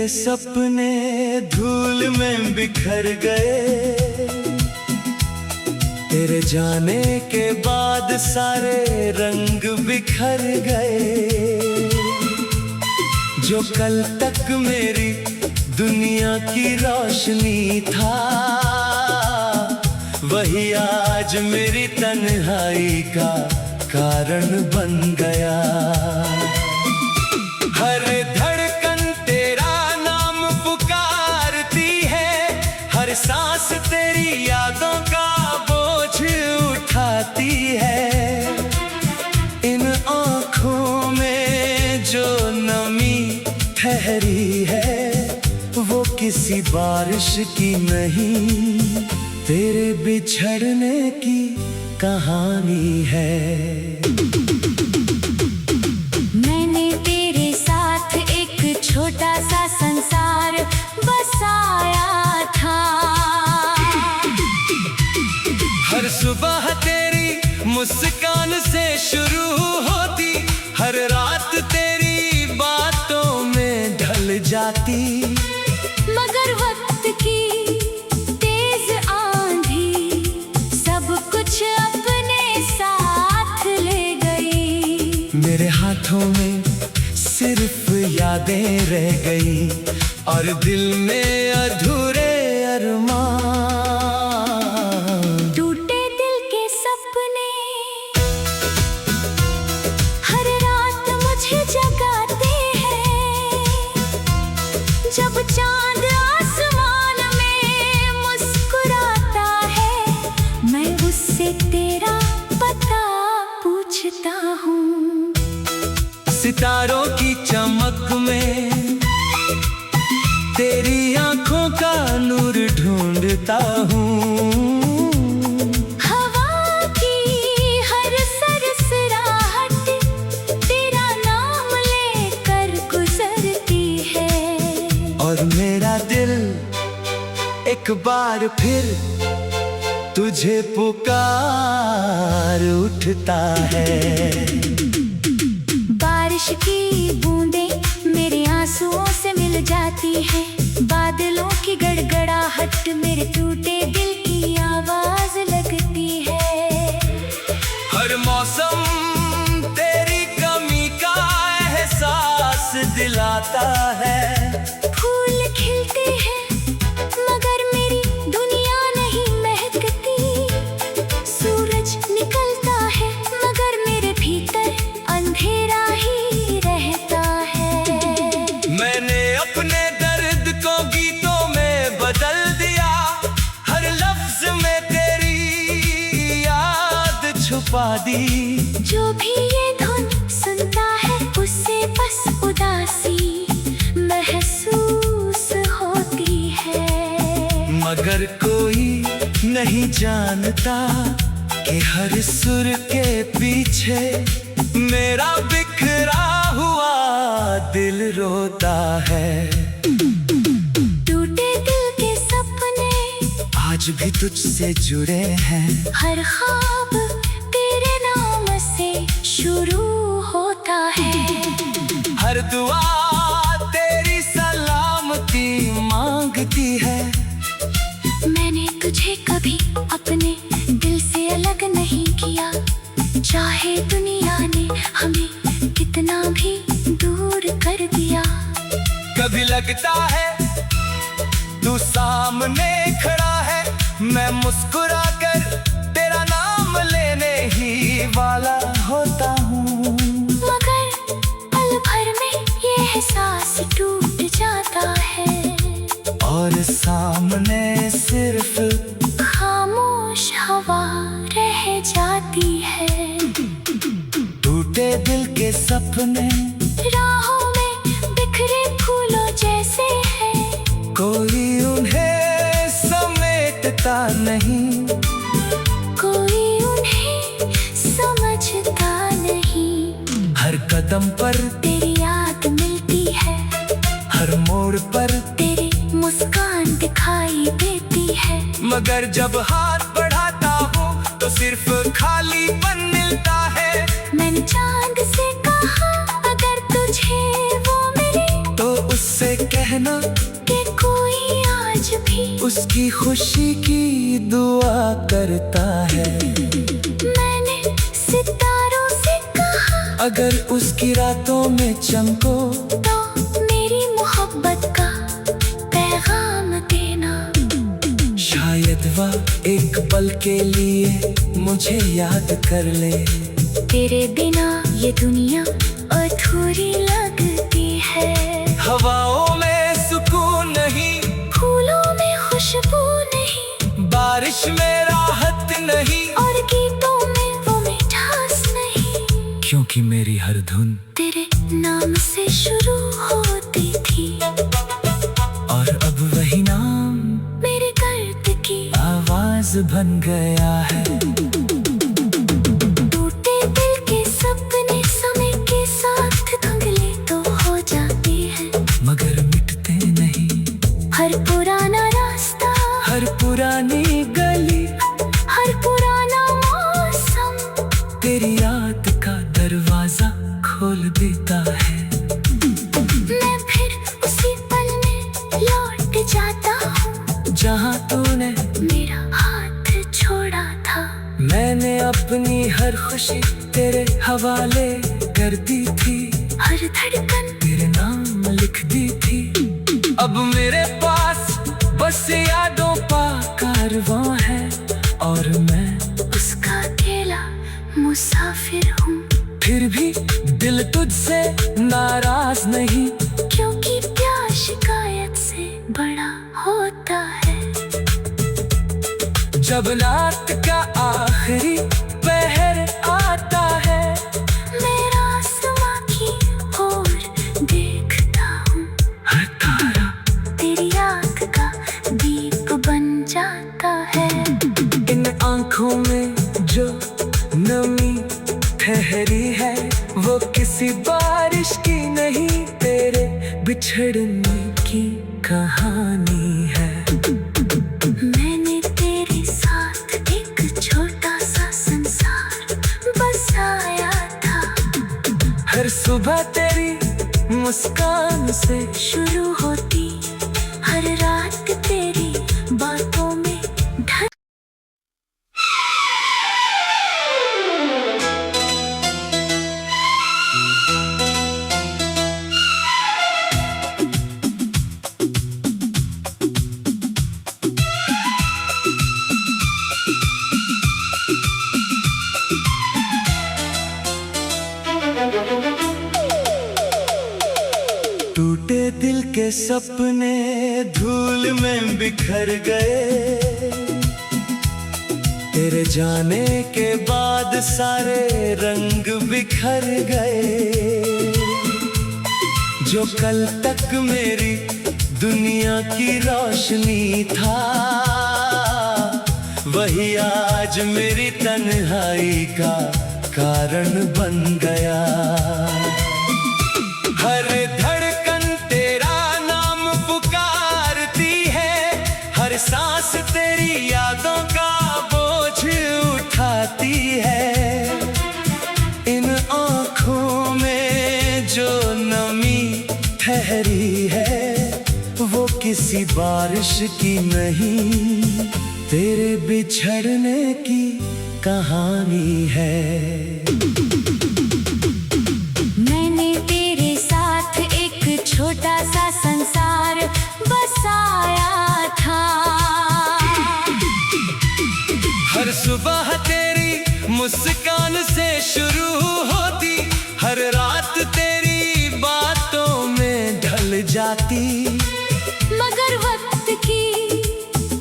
के सपने धूल में बिखर गए, तेरे जाने के बाद सारे रंग बिखर गए। जो कल तक मेरी दुनिया की रोशनी था, वही आज मेरी तन्हाई का कारण बन गया। हर धड़कन तेरा नाम पुकारती है, हर सांस तेरी यादों का बोझ उठाती है। इन आँखों में जो नमी ठहरी है, वो किसी बारिश की नहीं, तेरे बिछड़ने की कहानी है। मैंने तेरे साथ एक छोटा सा संसार बसाया था। हर सुबह तेरी मुस्कान से शुरू होती, हर रात तेरी बातों में ढल जाती। मगर वक्त की तेज आंधी सब कुछ अपने साथ ले गई। मेरे हाथों में सिर्फ यादें रह गई, और दिल में अधूरे अरमान। टूटे दिल के सपने हर रात मुझे जगाते हैं। जब चांद आसमान में मुस्कुराता है, मैं उससे तेरा पता पूछता हूँ। सितारों की चमक में तेरी आंखों का नूर ढूंढता हूँ। हवा की हर सरसराहट तेरा नाम लेकर गुजरती है। और मेरा दिल एक बार फिर तुझे पुकार उठता है। बारिश की बूंदें मेरे आंसुओं से मिल जाती है। बादलों की गड़गड़ाहट मेरे टूटे दिल की आवाज लगती है। हर मौसम तेरी कमी का एहसास दिलाता है। फूल खिलते हैं मगर मेरी दुनिया नहीं महकती। सूरज निकलता है मगर मेरे भीतर अंधेरा ही रहता है। मैंने अपने दर्द को गीतों में बदल दिया, हर लफ्ज में तेरी याद छुपा दी। जो भी ये धुन सुनता है, उससे बस उदासी महसूस होती है। मगर कोई नहीं जानता कि हर सुर के पीछे मेरा बिखरा हुआ दिल रोता है। टूटे दिल के सपने आज भी तुझसे जुड़े हैं। हर ख्वाब तेरे नाम से शुरू होता है। हर दुआ तेरी सलामती मांगती है। मैंने तुझे कभी अपने दिल से अलग नहीं किया, चाहे दुनिया ने हमें कितना भी दूर कर दिया। कभी लगता है तू सामने खड़ा है, मैं मुस्कुरा कर तेरा नाम लेने ही वाला होता हूँ। मगर पल भर में ये एहसास टूट जाता है, और सामने सिर्फ खामोश हवा रह जाती है। टूटे दिल के सपने राहों में बिखरे फूलों जैसे हैं। कोई उन्हें समेटता नहीं, कोई उन्हें समझता नहीं। हर कदम पर तेरी याद मिलती है, हर मोड़ पर तेरी मुस्कान दिखाई देती है। मगर जब हाथ बढ़ाता हूँ तो सिर्फ खालीपन मिलता है। मैंने चांद से कहा अगर तुझे वो मिले तो उससे कह कहना कि कोई आज भी उसकी खुशी की दुआ करता है। मैंने सितारों से कहा अगर उसकी रातों में चमको तो मेरी मोहब्बत का पैगाम देना। शायद वह एक पल के लिए मुझे याद कर ले। तेरे बिना ये दुनिया अधूरी लगती है। हवाओं में सुकून नहीं, फूलों में खुशबू नहीं, बारिश में राहत नहीं, और गीतों में वो मिठास नहीं, क्योंकि मेरी हर धुन तेरे नाम से शुरू होती थी। और अब वही नाम मेरे दर्द की आवाज बन गया है। टूटे दिल के सपने समय के साथ धुंधले तो हो जाते हैं, मगर मिटते नहीं। हर पुराना रास्ता, हर पुरानी गली, हर पुराना मौसम तेरी याद का दरवाजा खोल देता है। मैं फिर उसी पल में लौट जाता हूँ जहाँ तूने मेरा हाथ छोड़ा था। मैंने अपनी हर खुशी तेरे हवाले कर दी थी, हर धड़कन तेरे नाम लिख दी थी। अब मेरे पास बस यादों का कारवां है, और मैं उसका अकेला मुसाफिर हूँ। फिर भी दिल तुझसे नाराज नहीं, क्योंकि प्यार शिकायत से बड़ा होता है। जब रात का आखिरी पहर आता है, मेरा आसमां की ओर देखता हूँ, हर तारा तेरी आँख का दीप बन जाता है। इन आँखों में जो नमी ठहरी है, वो किसी बारिश की नहीं, तेरे बिछड़ने की कहानी है। मैंने तेरे साथ एक छोटा सा संसार बसाया था। हर सुबह तेरी मुस्कान से शुरू होती हर रात तेरी बातों में ढल। टूटे दिल के सपने धूल में बिखर गए। तेरे जाने के बाद सारे रंग बिखर गए। जो कल तक मेरी दुनिया की रोशनी था, वही आज मेरी तन्हाई का कारण बन गया। हर धड़कन तेरा नाम पुकारती है, हर सांस तेरी यादों का बोझ उठाती है। इन आँखों में जो नमी ठहरी है, वो किसी बारिश की नहीं, तेरे बिछड़ने की कहानी है। मैंने तेरे साथ एक छोटा सा संसार बसाया था। हर सुबह तेरी मुस्कान से शुरू होती, हर रात तेरी बातों में ढल जाती। मगर वक्त की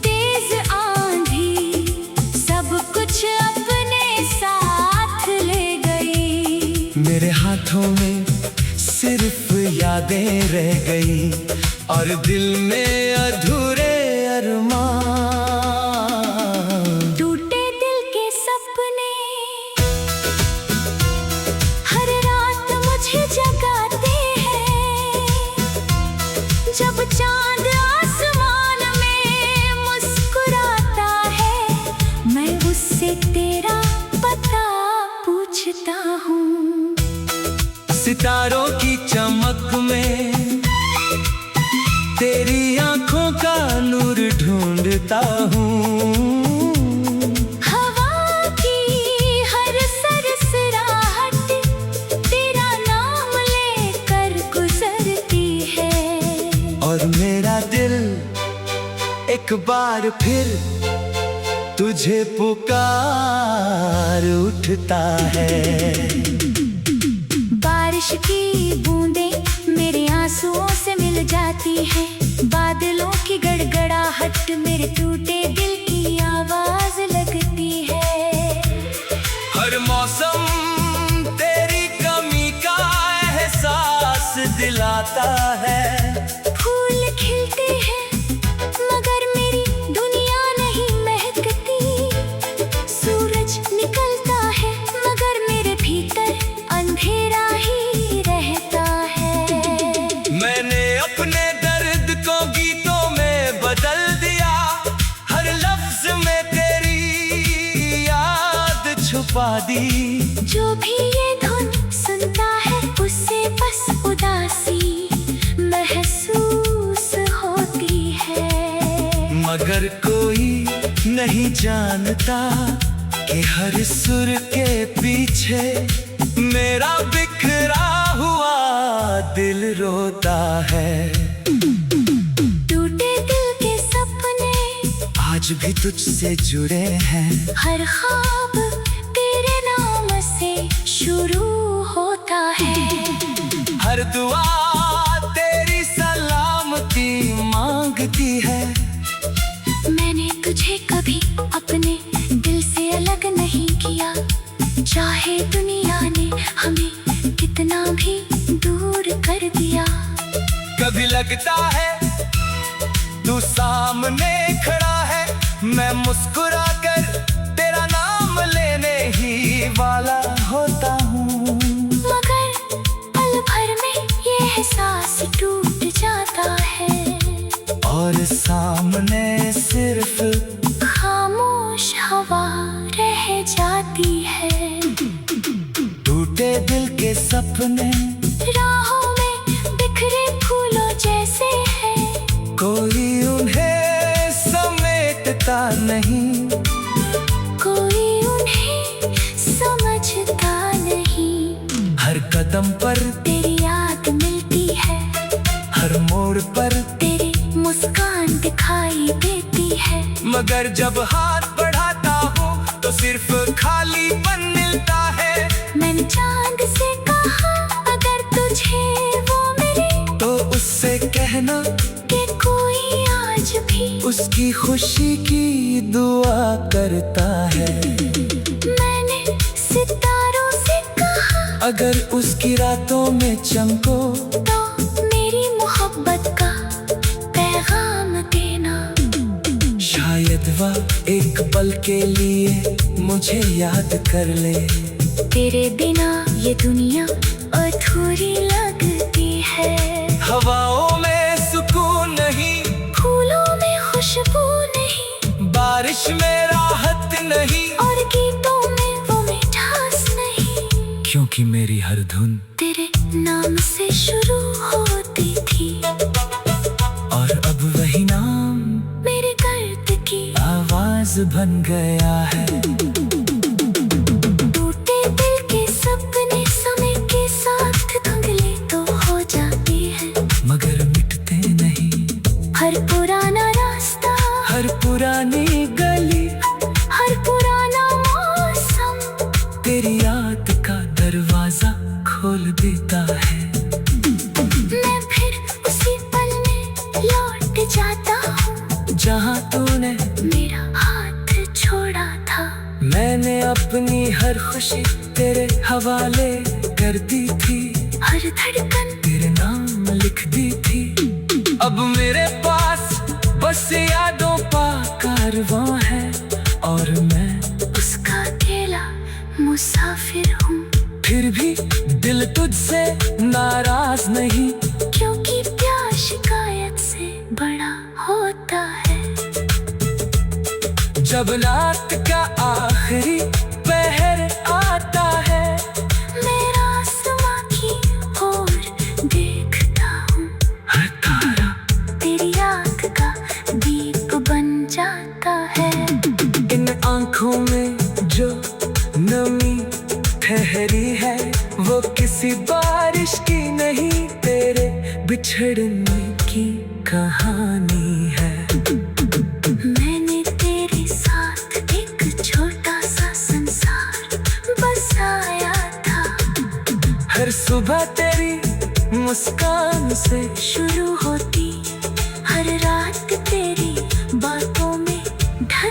तेज आंधी सब कुछ अपने साथ ले गई। मेरे हाथों में सिर्फ यादें रह गई, और दिल में अधूरे अरमान। टूटे दिल के सपने हर रात मुझे जगाते हैं। जब चांद आसमान में मुस्कुराता है, मैं उससे तेरा पता पूछता हूँ। सितारों की चमक में उठता हूँ। हवा की हर सरसराहट तेरा नाम लेकर गुजरती है, और मेरा दिल एक बार फिर तुझे पुकार उठता है। बारिश की बूंदें मेरे आंसुओं से मिल जाती है, बादलों की गड़गड़ाहट मेरे टूटे दिल की आवाज लगती है। हर मौसम तेरी कमी का एहसास दिलाता है। फूल खिलते हैं मगर मेरी दुनिया नहीं महकती, सूरज निकलता है मगर मेरे भीतर अंधेरा ही रहता है। मैंने अपने दर्द को गीतों में बदल दिया, हर लफ्ज में तेरी याद छुपा दी। जो भी ये धुन सुनता है उससे बस उदासी महसूस होती है, मगर कोई नहीं जानता कि हर सुर के पीछे मेरा बिखरा हुआ दिल रोता है। टूटे दिल के सपने आज भी तुझसे जुड़े हैं, हर ख्वाब तेरे नाम से शुरू होता है। हर दुआ तेरी सलामती मांगती है। मैंने तुझे कभी अपने दिल से अलग नहीं किया, चाहे दुनिया ने हमें कितना भी दूर कर दिया। कभी लगता है तू सामने खड़ा है, मैं मुस्कुरा कर तेरा नाम लेने ही वाला होता हूँ, मगर पल भर में ये एहसास टूट जाता है, और सामने सिर्फ खामोश हवा रह जाती है। टूटे दिल के सपने राहों में बिखरे फूलों जैसे हैं, कोई उन्हें समेटता नहीं, कोई उन्हें समझता नहीं। हर कदम पर तेरी याद मिलती है, हर मोड़ पर तेरी मुस्कान दिखाई देती है, मगर जब हाथ बढ़ाता हूँ तो सिर्फ खालीपन मिलता है। मैंने चांद से कहा अगर तुझे वो मिले तो उससे कहना कि कोई आज भी उसकी खुशी की दुआ करता है। मैंने सितारों से कहा अगर उसकी रातों में चमको तो मेरी मोहब्बत का पैगाम देना। शायद वह एक पल के लिए मुझे याद कर ले, तेरे बिना ये दुनिया अधूरी लगती है। हवाओं में सुकून नहीं, फूलों में खुशबू नहीं, बारिश में राहत नहीं, और गीतों में वो मिठास नहीं, क्योंकि मेरी हर धुन तेरे नाम से शुरू होती थी, और अब वही नाम मेरे दर्द की आवाज बन गया है। टूटे दिल के सपने समय के साथ धुंधले तो हो जाते हैं, मगर मिटते नहीं। हर पुराना रास्ता, हर पुरानी गली, हर पुराना मौसम तेरी याद का दरवाजा खोल देता है। मैं फिर उसी पल में लौट जाता हूँ जहाँ तूने मेरा हाथ छोड़ा था। मैंने अपनी हर खुशी तेरे हवाले कर दी थी, हर धड़कन तेरे नाम लिख दी थी। अब मेरे पास बस यादों का कारवां है, और मैं उसका अकेला मुसाफिर हूँ। फिर भी दिल तुझसे नाराज नहीं, क्योंकि प्यार शिकायत से बड़ा होता है। जब रात का आखिरी पहर आता है, मेरा आसमां की ओर देखता हूँ, हर तारा तेरी आँख का दीप बन जाता आँखों में जो नमी ठहरी है वो किसी बारिश की नहीं, तेरे बिछड़ने की कहानी है। मैंने तेरे साथ एक छोटा सा संसार बसाया था। हर सुबह तेरी मुस्कान से शुरू होती हर रात तेरी बातों में ढल।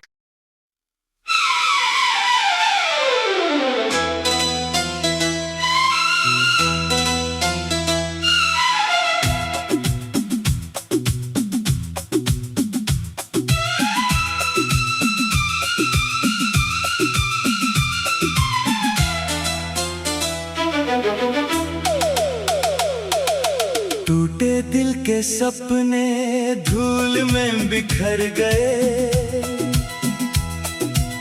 टूटे दिल के सपने धूल में बिखर गए,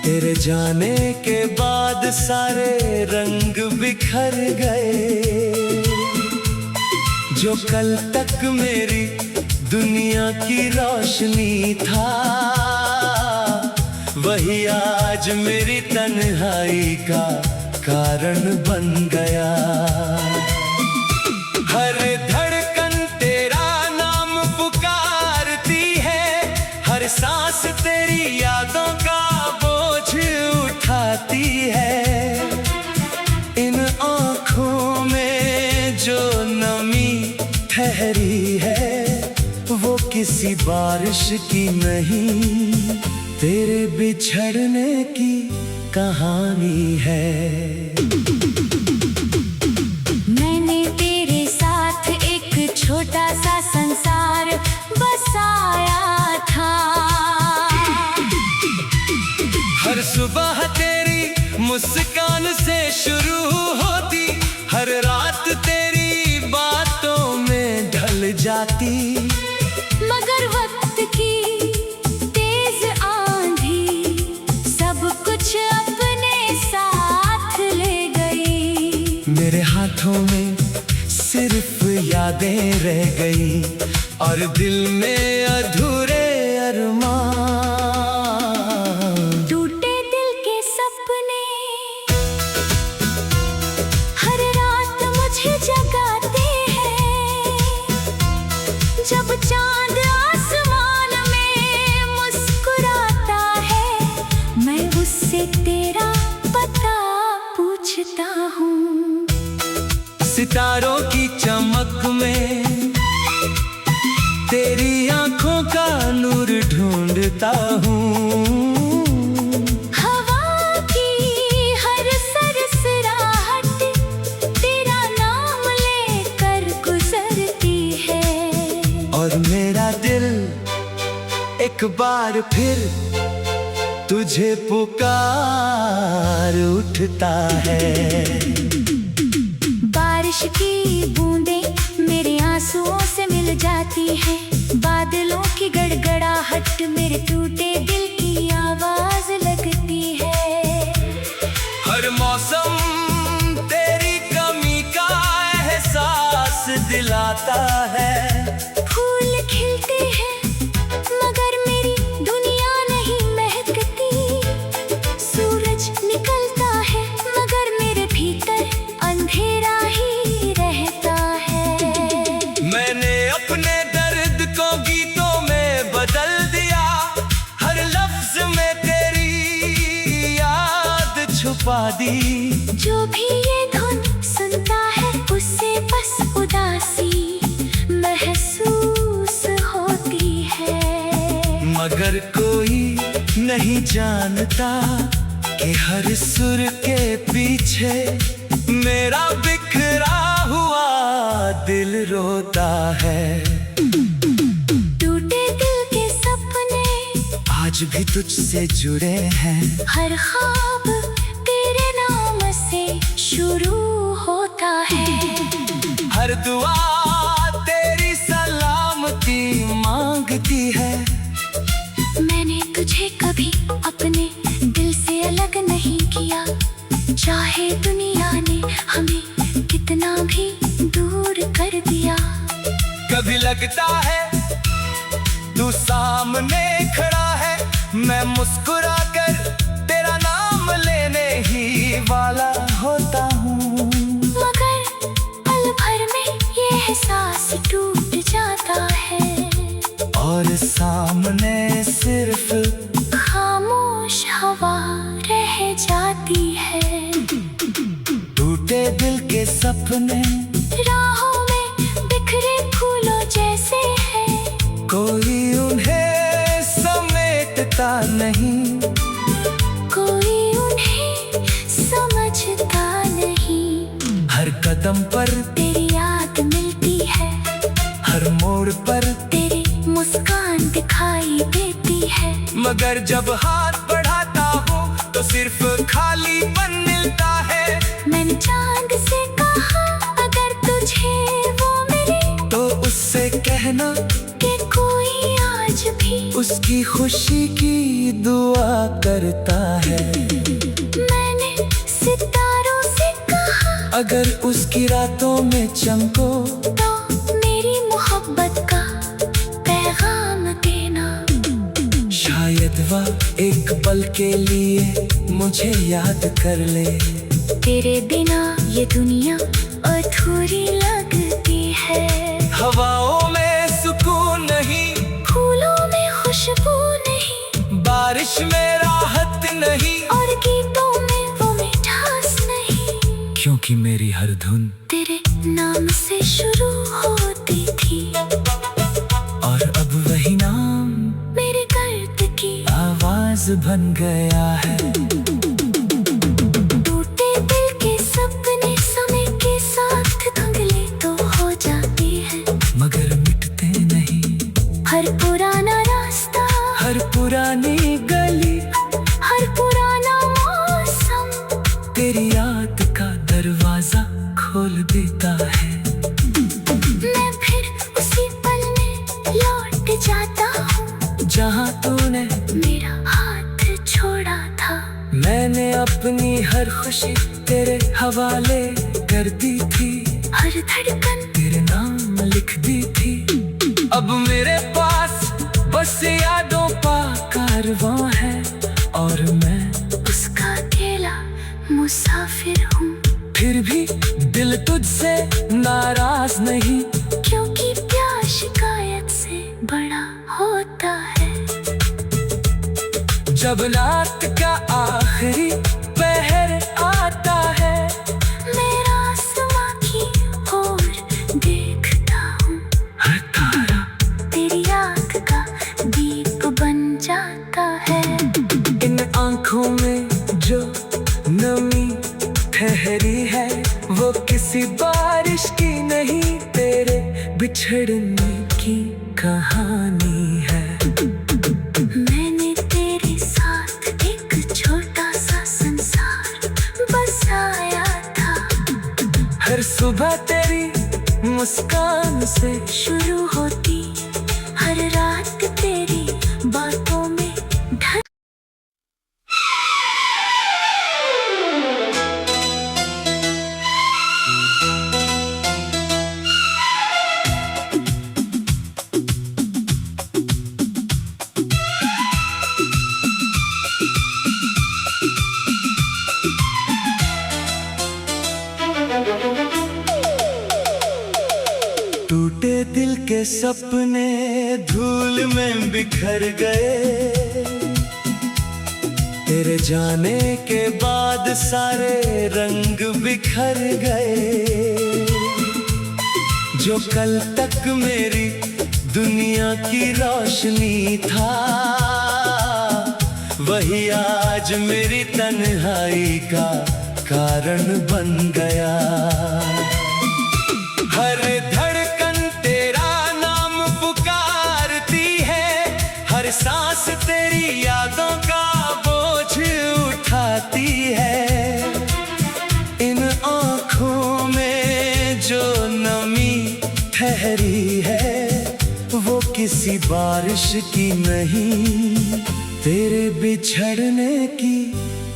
तेरे जाने के बाद सारे रंग बिखर गए। जो कल तक मेरी दुनिया की रोशनी था, वही आज मेरी तन्हाई का कारण बन गया। हर धड़कन तेरा नाम पुकारती है, हर सांस तेरी यादों का बोझ उठाती है। इन आँखों में जो नमी ठहरी है वो किसी बारिश की नहीं, तेरे बिछड़ने की कहानी है। छोटा सा संसार बसाया था। हर सुबह तेरी मुस्कान से शुरू होती, हर रात तेरी बातों में ढल जाती। मगर वक्त की तेज आंधी सब कुछ अपने साथ ले गई। मेरे हाथों में सिर्फ यादें रह गई और दिल में अधूरे अरमान। टूटे दिल के सपने हर रात मुझे जगाते हैं। जब चांद आसमान में मुस्कुराता है, मैं उससे तेरा पता पूछता हूँ। सितारों की चमक में तेरी आंखों का नूर ढूंढता हूँ। हवा की हर सरसराहट तेरा नाम लेकर गुजरती है। और मेरा दिल एक बार फिर तुझे पुकार उठता है। बारिश की बूंदें मेरे आंसुओं से मिल जाती है। बादलों की गड़गड़ाहट मेरे टूटे दिल की आवाज लगती है। हर मौसम तेरी कमी का एहसास दिलाता है। फूल खिलते हैं मगर मेरी दुनिया नहीं महकती। सूरज निकलता है मगर मेरे भीतर अंधेरा ही रहता है। मैंने अपने दर्द को गीतों में बदल दिया, हर लफ्ज में तेरी याद छुपा दी। जो भी ये धुन सुनता है उससे बस उदासी महसूस होती है। मगर कोई नहीं जानता कि हर सुर के पीछे मेरा बिखरा हुआ दिल रोता है। टूटे दिल के सपने आज भी तुझसे जुड़े हैं। हर ख्वाब तेरे नाम से शुरू होता है। हर दुआ तेरी सलामती मांगती है। मैंने तुझे कभी अपने दिल से अलग नहीं किया, चाहे दुनिया ने हमें कितना भी दूर कर दिया। कभी लगता है तू सामने खड़ा है, मैं मुस्कुरा कर तेरा रह जाती है। टूटे दिल के सपने राहों में बिखरे फूलों जैसे है, कोई उन्हें समेटता नहीं, कोई उन्हें समझता नहीं। हर कदम पर तेरी याद मिलती है, हर मोड़ पर तेरी मुस्कान दिखाई देती है। मगर जब हाथ बढ़ाता हूँ तो सिर्फ खालीपन मिलता है। मैंने चांद से कहा अगर तुझे वो मिले तो उससे कहना कि कोई आज भी उसकी खुशी की दुआ करता है। मैंने सितारों से कहा अगर उसकी रातों में चमको तो मेरी मोहब्बत का पैगाम देना। शायद वह एक पल के लिए मुझे याद कर ले। तेरे बिना ये दुनिया अधूरी लगती है। हवाओं में सुकून नहीं, फूलों में खुशबू नहीं, बारिश में राहत नहीं, और गीतों में वो मिठास नहीं, क्योंकि मेरी हर धुन तेरे नाम से शुरू होती थी। और अब वही नाम मेरे दर्द की आवाज बन गया है। टूटे दिल के सपने समय के साथ धुंधले तो हो जाते हैं, मगर मिटते नहीं। हर पुराना रास्ता, हर पुरानी गली, हर पुराना मौसम तेरी याद का दरवाजा खोल देता है। मैं फिर उसी पल में लौट जाता हूँ जहाँ तूने मेरा हाथ छोड़ा था। मैंने अपनी हर खुशी तेरे हवाले कर दी थी, हर धड़कन तेरे नाम लिख दी थी। अब मेरे पास बस यादों का कारवां है, और मैं उसका अकेला मुसाफिर हूँ। फिर भी दिल तुझसे नाराज नहीं, क्योंकि प्यार शिकायत से बड़ा होता है। जब रात का आखिरी पहर आता है, मेरा आसमां की ओर देखता हूँ, हर तारा तेरी याद का दीप बन जाता है। इन आँखों में जो नमी ठहरी है, वो किसी बारिश की नहीं, तेरे बिछड़ने की कहानी है। मैंने तेरे साथ एक छोटा सा संसार बसाया था। हर सुबह तेरी मुस्कान से शुरू होती हर रात तेरी बातों में ढल। टूटे दिल के सपने धूल में बिखर गए, तेरे जाने के बाद सारे रंग बिखर गए। जो कल तक मेरी दुनिया की रोशनी था, वही आज मेरी तन्हाई का कारण बन गया। हर धड़कन तेरा नाम पुकारती है, हर सांस तेरी यादों का बोझ उठाती है। इन आँखों में जो नमी ठहरी है, वो किसी बारिश की नहीं, तेरे बिछड़ने की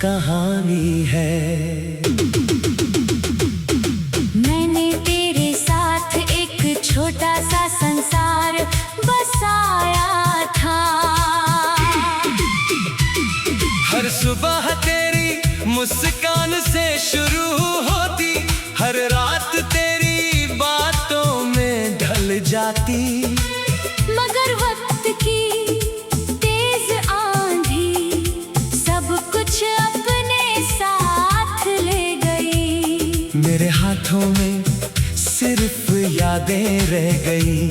कहानी है। छोटा सा संसार बसाया था। हर सुबह तेरी मुस्कान से शुरू होती, हर रात तेरी बातों में ढल जाती। मगर वक्त की तेज आंधी सब कुछ अपने होठों में सिर्फ यादें रह गई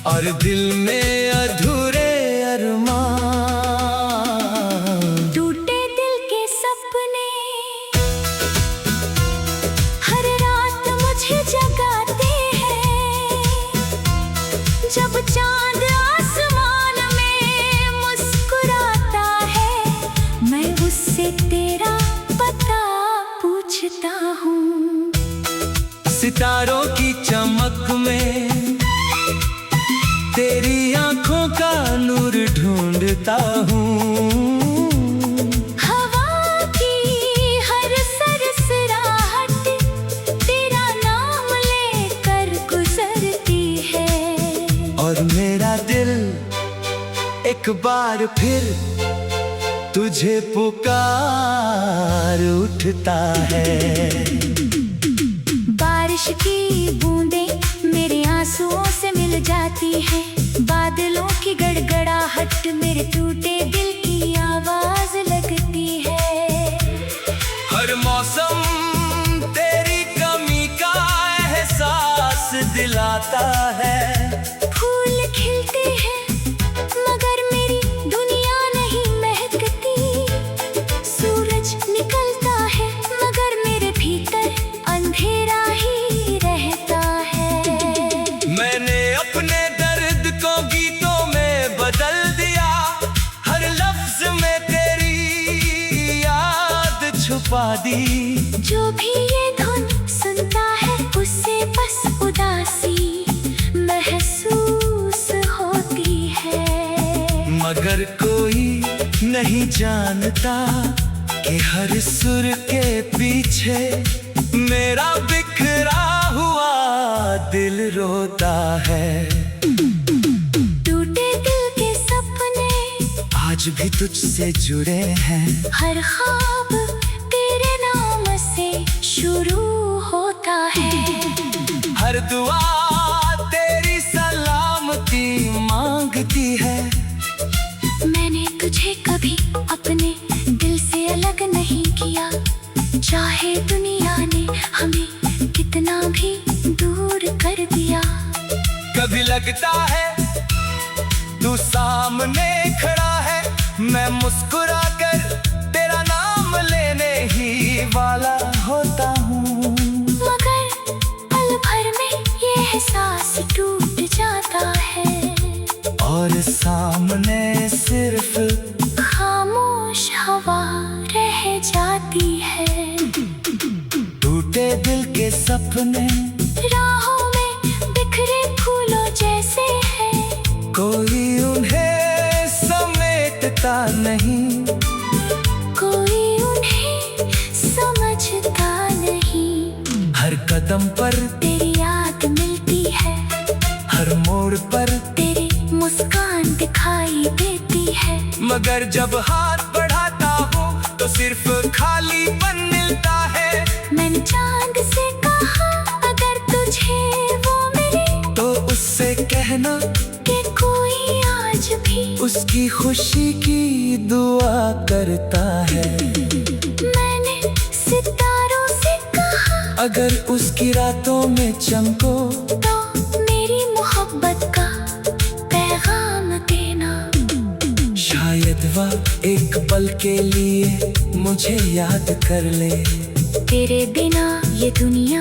और दिल में अधूरे अरमान। टूटे दिल के सपने हर रात मुझे जगाते हैं। जब चांद आसमान में मुस्कुराता है, मैं उससे तेरा पता पूछता हूँ। सितारों की चमक में तेरी आंखों का नूर ढूंढता हूँ। हवा की हर सरसराहट तेरा नाम लेकर गुजरती है। और मेरा दिल एक बार फिर तुझे पुकार उठता है। बारिश की बूंदें मेरे आंसुओं से मिल जाती है। बादलों की गड़गड़ाहट मेरे टूटे दिल की आवाज लगती है। हर मौसम तेरी कमी का एहसास दिलाता है। फूल खिलते हैं मगर मेरी दुनिया नहीं महकती। सूरज निकलता है मगर मेरे भीतर अंधेरा ही रहता है। मैंने अपने दर्द को गीतों में बदल दिया। हर लफ्ज में तेरी याद छुपा दी। जो भी ये धुन सुनता है उससे बस उदासी महसूस होती है। मगर कोई नहीं जानता कि हर सुर के पीछे मेरा बिखरा हुआ दिल रोता है। टूटे दिल के सपने आज भी तुझसे जुड़े हैं। हर ख्वाब तेरे नाम से शुरू होता है। हर दुआ तेरी सलामती मांगती है। मैंने तुझे कभी अपने दिल से अलग नहीं किया। चाहे दुनिया ने हमें कितना भी दूर कर दिया। कभी लगता है तू सामने खड़ा है, मैं मुस्कुरा कर तेरा नाम लेने ही वाला होता हूँ। मगर पल भर में ये एहसास टूट जाता है और सामने सिर्फ खामोश हवा रह जाती है। टूटे दिल के सपने राहों में बिखरे फूलों जैसे हैं। कोई उन्हें समेटता नहीं, कोई उन्हें समझता नहीं। हर कदम पर तेरी याद मिलती है। हर मोड़ पर तेरी मुस्कान दिखाई देती है। मगर जब हाथ बढ़ाता हूँ तो सिर्फ खालीपन मिलता है। मैंने चांद से कहा अगर तुझे वो मिले तो उससे कहना कि कोई आज भी उसकी खुशी की दुआ करता है। मैंने सितारों से कहा अगर उसकी रातों में चमको तो मेरी मोहब्बत का पैगाम देना। शायद वह एक पल के लिए मुझे याद कर ले। तेरे बिना ये दुनिया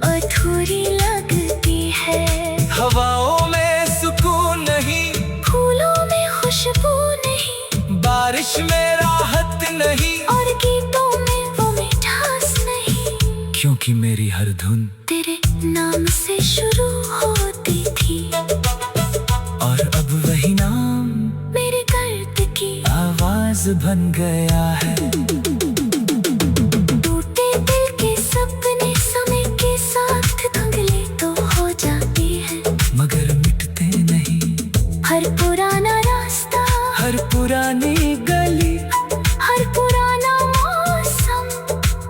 अधूरी लगती है। हवाओं में सुकून नहीं, फूलों में खुशबू नहीं, बारिश में राहत नहीं, और गीतों में वो मिठास नहीं। क्योंकि मेरी हर धुन तेरे नाम से शुरू होती थी और अब वही नाम मेरे दर्द की आवाज बन गया है। टूटे दिल के सपने समय के साथ धुंधले तो हो जाते हैं, मगर मिटते नहीं। हर पुराना रास्ता, हर पुरानी गली, हर पुराना मौसम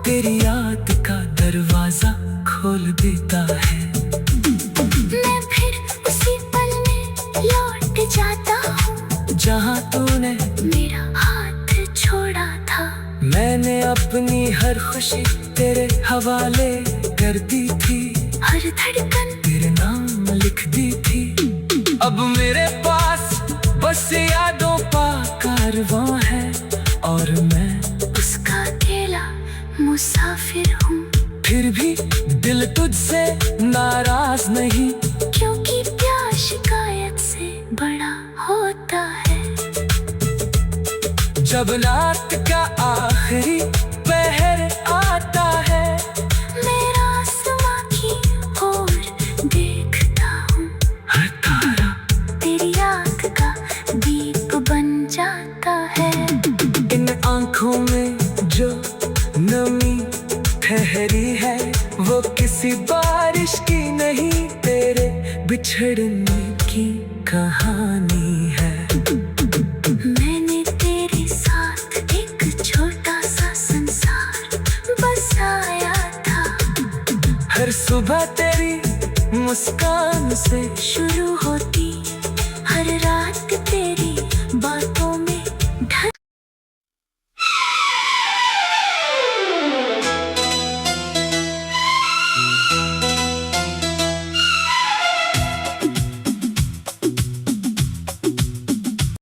तेरी याद का दरवाजा खोल देता है। मैं फिर उसी पल में लौट जाता हूँ जहाँ तूने मेरा हाथ छोड़ा था। अपनी हर खुशी तेरे हवाले कर दी थी, हर धड़कन तेरे नाम लिख दी थी। अब मेरे पास बस यादों का कारवां है, और मैं उसका अकेला मुसाफिर हूँ। फिर भी दिल तुझसे नाराज नहीं, क्योंकि प्यार शिकायत से बड़ा होता है। जब रात का आखिरी पहर आता है, मेरा आसमां की ओर देखता हूँ। हर तारा तेरी आँख का दीप बन जाता है। इन आंखों में जो नमी ठहरी है, वो किसी बारिश की नहीं, तेरे बिछड़ने की कहानी है। मैंने तेरे साथ एक छोटा सा संसार बसाया था। हर सुबह तेरी मुस्कान से शुरू होती हर रात तेरी बात